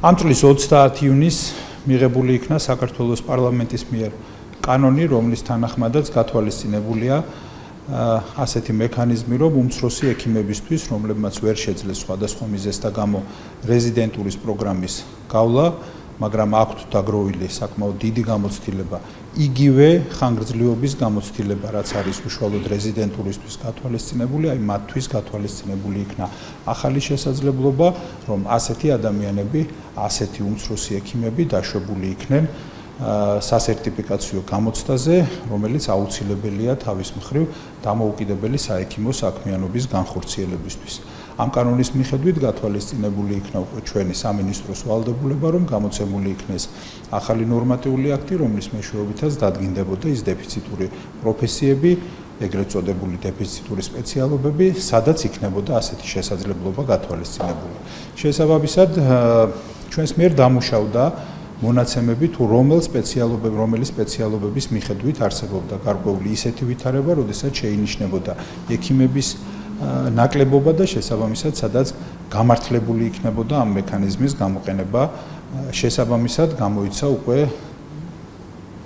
ამ წლის 30 ივნისს მიღებული იქნა საქართველოს პარლამენტის მიერ კანონი, რომლის თანახმადაც გათვალისწინებულია ასეთი მექანიზმი, რომ უმცროსი ექიმებისთვის, რომლებმაც ვერ შეძლეს სხვადასხვა მიზეზთა გამო რეზიდენტურის პროგრამის გავლა, მაგრამ აქვთ დაგროვილი საკმაოდ დიდი გამოცდილება, იგივე ხანგრძლივობის გამოცდილება, რაც არის უშუალოდ რეზიდენტურისთვის გათვალისწინებული, აი მათთვის გათვალისწინებული იქნა ახალი შესაძლებლობა, რომ ასეთი ადამიანები, ასეთი უმცროსი ექიმები დაშვებული იქნენ სასერტიფიკაციო გამოცდაზე, რომელიც აუცილებელია თავის მხრივ დამოუკიდებელი საექიმო საქმიანობის განხორციელებისთვის. ამ კანონის მიხედვით გათვალისწინებული იქნა უკვე ჩვენი სამინისტროს ვალდებულება, რომ გამოცემული იქნეს ახალი ნორმატიული აქტი, რომლის მეშვეობითაც დადგინდებოდა ის დეფიციტური პროფესიები, ეგრეთ წოდებული დეფიციტური სპეციალობები, სადაც იქნებოდა ასეთი შესაძლებლობა გათვალისწინებული. შესაბამისად, ჩვენს მიერ დამუშავდა მონაცემები თუ რომელი სპეციალობების მიხედვით არსებობდა გარკვეული ისეთი ვითარება, როდესაც შეინიშნებოდა ექიმების ნაკლებობა და შესაბამისად, სადაც გამართლებული იქნებოდა ამ მექანიზმის გამოყენება, შესაბამისად გამოიცა უკვე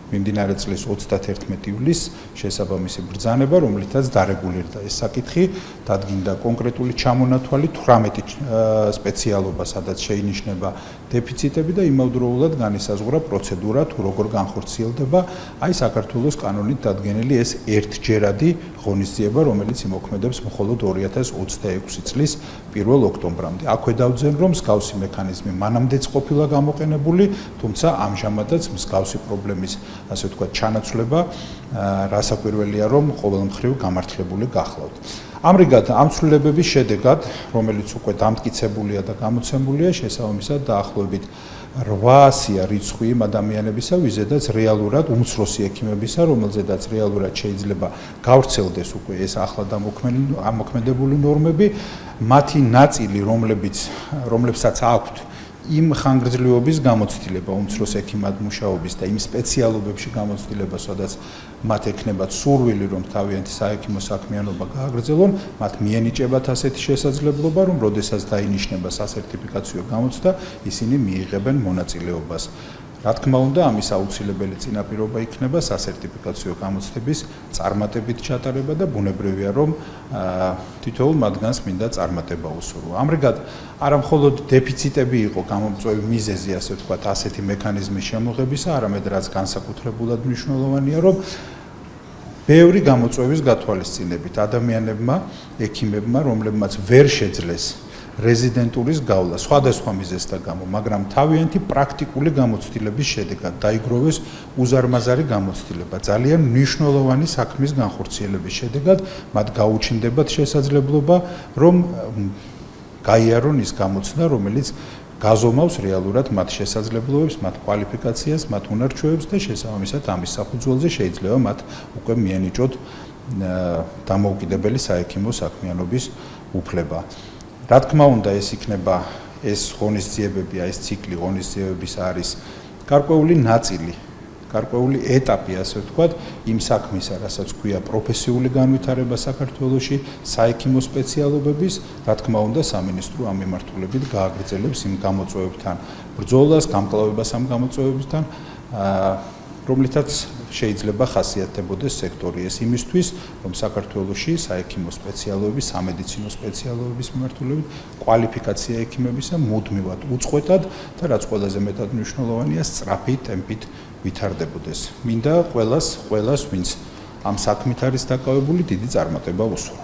მიმდინარე წლის 31 ივლისს შესაბამისი ბრძანება, რომლითაც დარეგულირდა ეს საკითხი, დადგინდა კონკრეტული ჩამონათვალი 18 სპეციალობა, სადაც შეინიშნება დეფიციტები და იმავდროულად განისაზღვრა პროცედურა, თუ როგორ განხორციელდება აი საქართველოს კანონით დადგენილი ეს ერთჯერადი ღონისძიება, რომელიც იმოქმედებს მხოლოდ 2026 წლის 1 ოქტომბრამდე. აქვე დავძენ, რომ მსგავსი მექანიზმი მანამდეც ყოფილა გამოყენებული, თუმცა ამჟამადაც მსგავსი პრობლემის ასე ვთქვათ, ჩანაცვლება რასაკვირველია, რომ ყოველმხრივ გამართლებული გახლავთ. ამრიგად, ამ ცვლილებების შედეგად, რომელიც უკვე დამტკიცებულია და გამოცემულია, შესაბამისად დაახლოებით 800-ია რიცხვი იმ ადამიანებისა, ვიზედაც რეალურად უმცროსი ექიმებისა, რომელზედაც რეალურად შეიძლება გავრცელდეს უკვე ეს ახლა ამოქმედებული ნორმები, მათი ნაწილი, რომლებსაც აქვთ იმ ხანგრძლივობის გამოცდილება, უმცროს ექიმად მუშაობის და იმ სპეციალობებში გამოცდილება, სადაც მათ ექნებათ სურვილი, რომ თავიანთი საექიმო საქმიანობა გააგრძელონ, მათ მიენიჭებათ ასეთი შესაძლებლობა, რომ როდესაც დაინიშნება სასერტიფიკაციო გამოცდა, ისინი მიიღებენ მონაწილეობას. რა თქმა უნდა, ამის აუცილებელი წინაპირობა იქნება სასერტიფიკაციო გამოცდების წარმატებით ჩატარება და ბუნებრივია, რომ თითოეულ მათგანს მინდა წარმატება უსურვო. ამრიგად, არა მხოლოდ დეფიციტები იყო გამომწვევი მიზეზი, ასე ვთქვათ, ასეთი მექანიზმის შემოღებისა, არამედ რაც განსაკუთრებულად მნიშვნელოვანია, რომ ბევრი გამოწვევის გათვალისწინებით ადამიანებმა, ექიმებმა, რომლებმაც ვერ შეძლეს რეზიდენტურის გავლა სხვადასხვა მიზეზთა გამო, მაგრამ თავიანთი პრაქტიკული გამოცდილების შედეგად დაიგროვეს უზარმაზარი გამოცდილება, ძალიან მნიშვნელოვანი საქმის განხორციელების შედეგად მათ გაუჩნდებათ შესაძლებლობა, რომ გაიარონ ის გამოცდა, რომელიც გაზომავს რეალურად მათ შესაძლებლობებს, მათ კვალიფიკაციას, მათ უნარ-ჩვევებს და შესაბამისად ამის საფუძველზე შეიძლება მათ უკვე მიენიჭოთ დამოუკიდებელი საექიმო საქმიანობის უფლება. რა თქმა უნდა, ეს იქნება ეს ღონისძიებები, ეს ციკლი ღონისძიებების არის გარკვეული ნაწილი, გარკვეული ეტაპი, ასე ვთქვათ, იმ საქმისა, რასაც ქვია პროფესიული განვითარება საქართველოში, საექიმო სპეციალობების, რა თქმა უნდა, სამინისტრო ამ მიმართულებით გააგრძელებს იმ გამოწვევებთან ბრძოლას, გამკლავებას ამ გამოწვევებთან, რომლითაც შეიძლება ხასიათდებოდეს სექტორი ეს იმისთვის, რომ საქართველოში საექიმო სპეციალობების, სამედიცინო სპეციალობების მიმართულებით კვალიფიკაცია ექიმებისა მუდმივად უწყვეტად და რაც ყველაზე მეტად მნიშვნელოვანია, სწრაფი ტემპით ვითარდებოდეს. მინდა ყველას, ვინც ამ საქმით არის დაკავებული, დიდი წარმატება უსურვო.